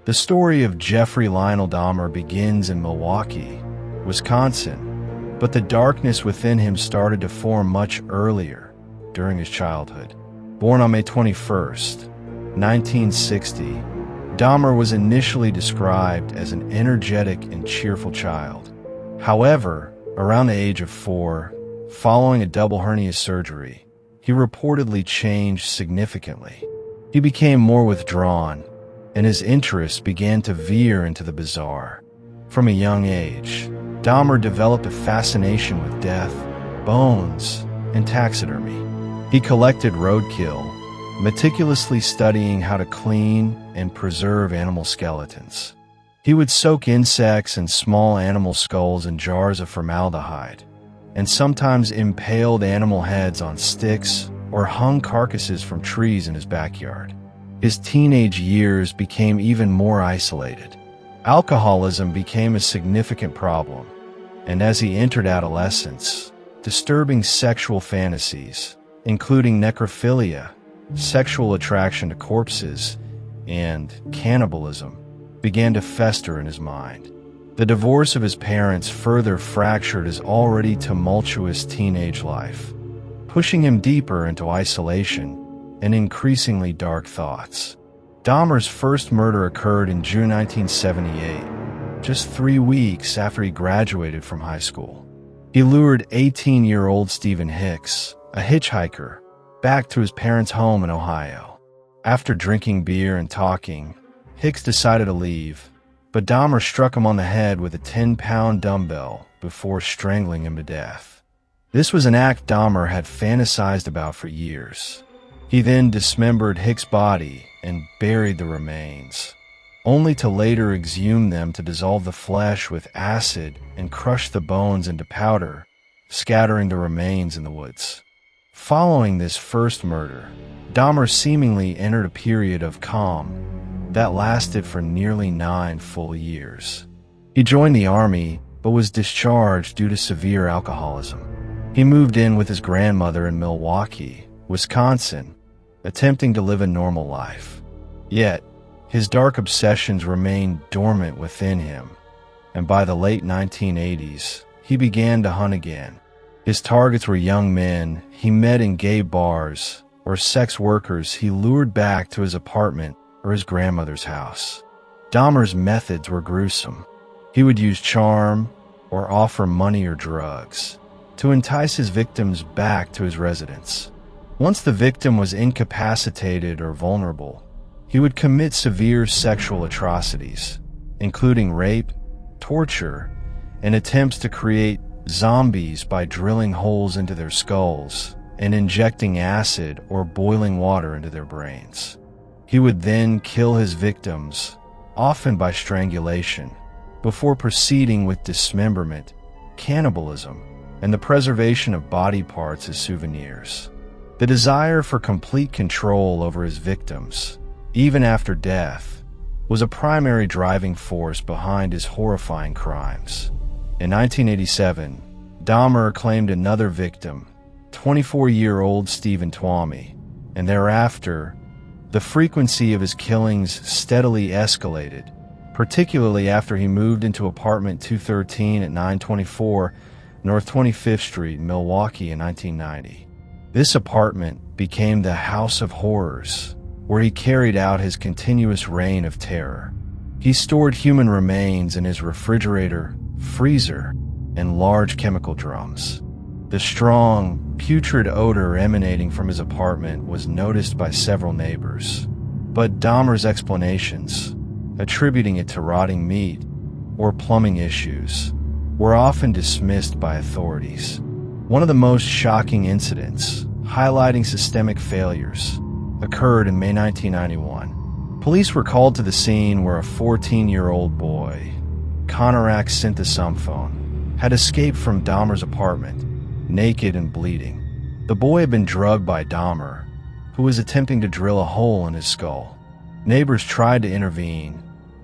The story of Jeffrey Lionel Dahmer begins in Milwaukee, Wisconsin, but the darkness within him started to form much earlier, during his childhood. Born on May 21st, 1960, Dahmer was initially described as an energetic and cheerful child. However, around the age of 4, following a double hernia surgery, he reportedly changed significantly. He became more withdrawn, and his interests began to veer into the bizarre. From a young age, Dahmer developed a fascination with death, bones, and taxidermy. He collected roadkill, meticulously studying how to clean and preserve animal skeletons. He would soak insects and small animal skulls in jars of formaldehyde, and sometimes impaled animal heads on sticks or hung carcasses from trees in his backyard. His teenage years became even more isolated. Alcoholism became a significant problem, and as he entered adolescence, disturbing sexual fantasies, including necrophilia, sexual attraction to corpses, and cannibalism, began to fester in his mind. The divorce of his parents further fractured his already tumultuous teenage life, pushing him deeper into isolation and increasingly dark thoughts. Dahmer's first murder occurred in June 1978, just 3 weeks after he graduated from high school. He lured 18-year-old Stephen Hicks, a hitchhiker, back to his parents' home in Ohio. After drinking beer and talking, Hicks decided to leave, but Dahmer struck him on the head with a 10-pound dumbbell before strangling him to death. This was an act Dahmer had fantasized about for years. He then dismembered Hicks' body and buried the remains, only to later exhume them to dissolve the flesh with acid and crush the bones into powder, scattering the remains in the woods. Following this first murder, Dahmer seemingly entered a period of calm that lasted for nearly 9 full years. He joined the army, but was discharged due to severe alcoholism. He moved in with his grandmother in Milwaukee, Wisconsin, attempting to live a normal life. Yet, his dark obsessions remained dormant within him, and by the late 1980s, he began to hunt again. His targets were young men he met in gay bars or sex workers he lured back to his apartment or his grandmother's house. Dahmer's methods were gruesome. He would use charm or offer money or drugs to entice his victims back to his residence. Once the victim was incapacitated or vulnerable, he would commit severe sexual atrocities, including rape, torture, and attempts to create zombies by drilling holes into their skulls and injecting acid or boiling water into their brains. He would then kill his victims, often by strangulation, before proceeding with dismemberment, cannibalism, and the preservation of body parts as souvenirs. The desire for complete control over his victims, even after death, was a primary driving force behind his horrifying crimes. In 1987, Dahmer claimed another victim, 24-year-old Stephen Twomey, and thereafter, the frequency of his killings steadily escalated, particularly after he moved into apartment 213 at 924 North 25th Street in Milwaukee in 1990. This apartment became the House of Horrors, where he carried out his continuous reign of terror. He stored human remains in his refrigerator, freezer, and large chemical drums. The strong, putrid odor emanating from his apartment was noticed by several neighbors, but Dahmer's explanations, attributing it to rotting meat or plumbing issues, were often dismissed by authorities. One of the most shocking incidents, highlighting systemic failures, occurred in May 1991. Police were called to the scene where a 14-year-old boy, Conorak Synthesomphone, had escaped from Dahmer's apartment, naked and bleeding. The boy had been drugged by Dahmer, who was attempting to drill a hole in his skull. Neighbors tried to intervene,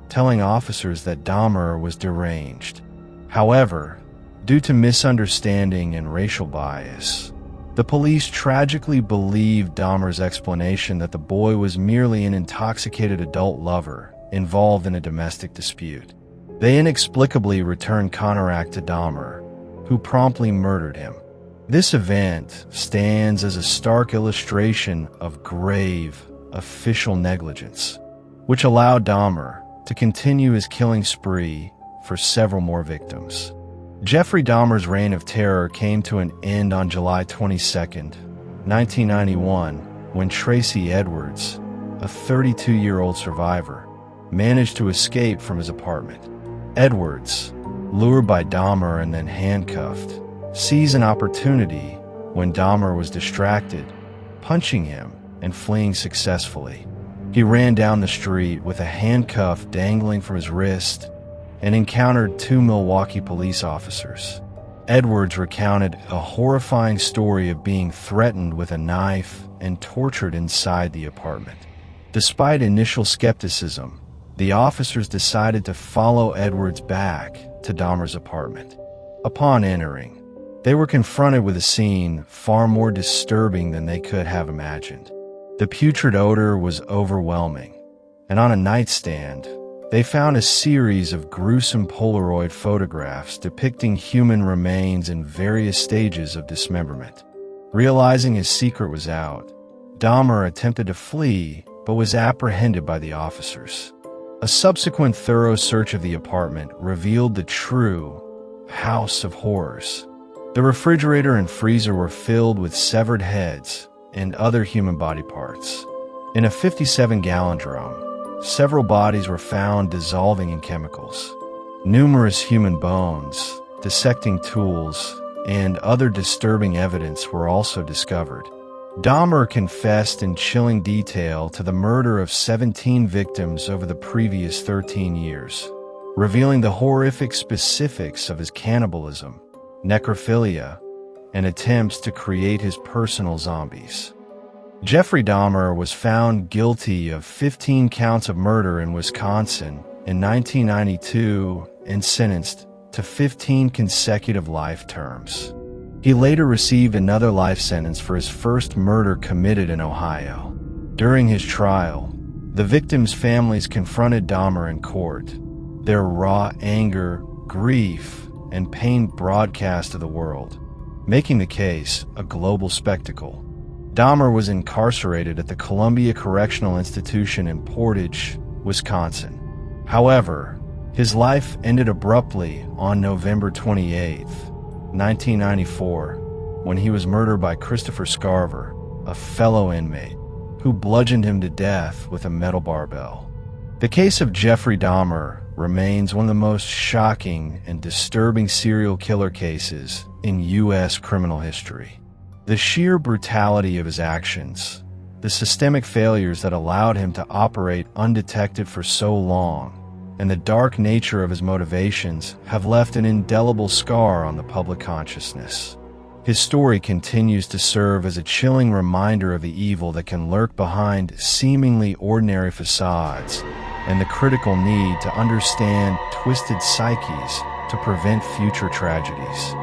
telling officers that Dahmer was deranged. However, due to misunderstanding and racial bias, the police tragically believed Dahmer's explanation that the boy was merely an intoxicated adult lover involved in a domestic dispute. They inexplicably returned Konarak to Dahmer, who promptly murdered him. This event stands as a stark illustration of grave official negligence, which allowed Dahmer to continue his killing spree for several more victims. Jeffrey Dahmer's reign of terror came to an end on July 22, 1991, when Tracy Edwards, a 32-year-old survivor, managed to escape from his apartment. Edwards, lured by Dahmer and then handcuffed, seized an opportunity when Dahmer was distracted, punching him and fleeing successfully. He ran down the street with a handcuff dangling from his wrist and encountered 2 Milwaukee police officers. Edwards recounted a horrifying story of being threatened with a knife and tortured inside the apartment. Despite initial skepticism, the officers decided to follow Edwards back to Dahmer's apartment. Upon entering, they were confronted with a scene far more disturbing than they could have imagined. The putrid odor was overwhelming, and on a nightstand, they found a series of gruesome Polaroid photographs depicting human remains in various stages of dismemberment. Realizing his secret was out, Dahmer attempted to flee but was apprehended by the officers. A subsequent thorough search of the apartment revealed the true house of horrors. The refrigerator and freezer were filled with severed heads and other human body parts. In a 57-gallon drum, several bodies were found dissolving in chemicals. Numerous human bones, dissecting tools, and other disturbing evidence were also discovered. Dahmer confessed in chilling detail to the murder of 17 victims over the previous 13 years, revealing the horrific specifics of his cannibalism, necrophilia, and attempts to create his personal zombies. Jeffrey Dahmer was found guilty of 15 counts of murder in Wisconsin in 1992 and sentenced to 15 consecutive life terms. He later received another life sentence for his first murder committed in Ohio. During his trial, the victims' families confronted Dahmer in court, their raw anger, grief, and pain broadcast to the world, making the case a global spectacle. Dahmer was incarcerated at the Columbia Correctional Institution in Portage, Wisconsin. However, his life ended abruptly on November 28, 1994, when he was murdered by Christopher Scarver, a fellow inmate, who bludgeoned him to death with a metal barbell. The case of Jeffrey Dahmer remains one of the most shocking and disturbing serial killer cases in U.S. criminal history. The sheer brutality of his actions, the systemic failures that allowed him to operate undetected for so long, and the dark nature of his motivations have left an indelible scar on the public consciousness. His story continues to serve as a chilling reminder of the evil that can lurk behind seemingly ordinary facades and the critical need to understand twisted psyches to prevent future tragedies.